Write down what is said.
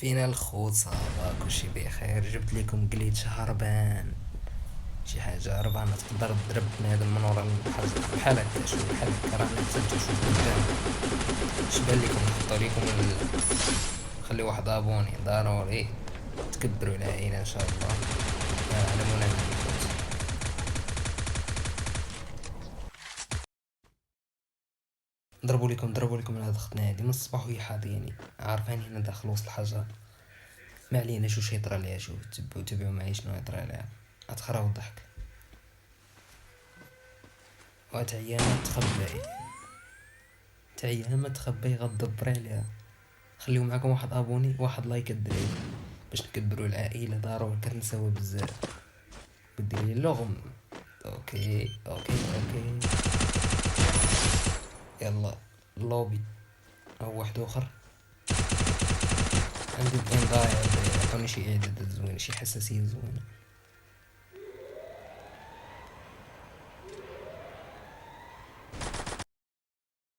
فينا الخوت صافا كلشي بخير. جبت لكم جليتش هربان، شي حاجة هربانة تقدر تضرب بنادم من ورا الحجر بحال هكا. شوف بحال هكا راني حتى تشوف قدام. شبان لكم نحطو ليكم خلي واحد ابوني ضروري تكبروا العائلة ان شاء الله. على منى الخوت. ضربوا لكم على ضغطنا هادي من الصباح وهي حاضيني عارفاني هنا داخل وسط الحجر. ما علينا شو يطرى ليها. شو تبعوا معايا شنو يطرى ليها. اتخرا والضحك تعيا ما تخبي غدبري عليها. خليو معاكم واحد ابوني واحد لايك الدراري باش نكبروا العائله ضروري كنساو بزاف. بدي لي اللغم. اوكي يلا اللوبي او واحد اخر. عندي الدين ضايع. عطوني شي اعدادات زوينه شي حساسيه زوينه.